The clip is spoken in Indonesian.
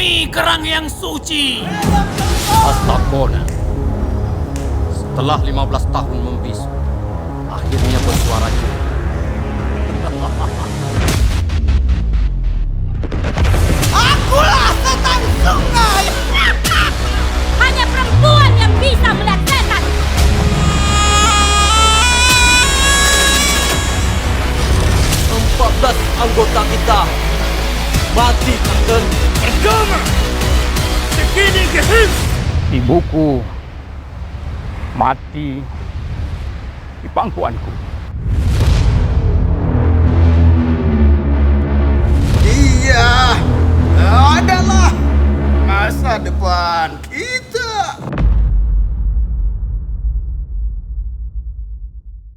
demi kerang yang suci. Astagfirullah. Setelah 15 tahun membisu, akhirnya bersuara juga. Akulah setan sungai. Hanya perempuan yang bisa melihat setan. Empat 14 anggota kita mati dan Pertama, segini gehis. Ibuku mati di pangkuanku. Dia adalah masa depan kita.